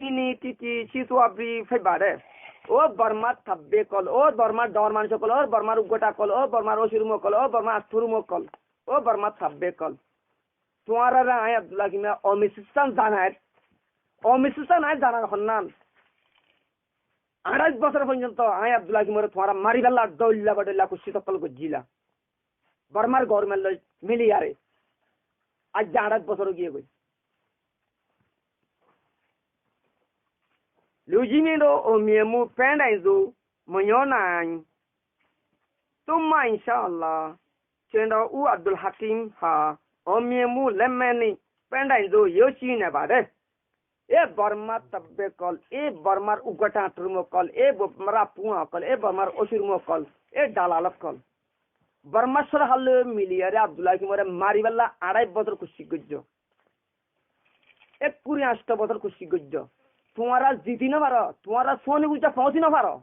ini titi situ abri febare o Burma tabbe kol o Burma dorman kol o Burma ugota kol o Burma oshirumo kol o Burma asturumo kol o Burma tabbe kol তোমারা আয় আব্দুল্লাহ কিমা অমিসিস্তান জানায় অমিসিস্তান আয় জানার হন্নান 28 বছর পর্যন্ত আয় আব্দুল্লাহ কিমরে তোমারা মারিবাল্লা দৌল্লা বডল্লা কুশি তকল গজিলা বর্মার গভর্নমেন্ট লই মিলিয়ারে আজ 28 বছর গিয়ে গই লুজিমিরো ও মিয়ামু পেন্ডাইজো ময়োনাই তুম্মা ইনশাআল্লাহ চেন্ডা উ আব্দুল হাকিম হা Omiemu lemeni pendaizo yoshi ne bade e Burma tabbe kol e Burma ugata turmo kol e Burma puha kol e Burma oshirmo kol e dalalaf kol Burma sor halle miliyare Abdullah kimore mariballa 2.5 বছর খুশি গজ্জ এক 28 বছর খুশি গজ্জ তোমারা জিতি না পারো তোমারা সোনি গুজা পৌঁছি না পারো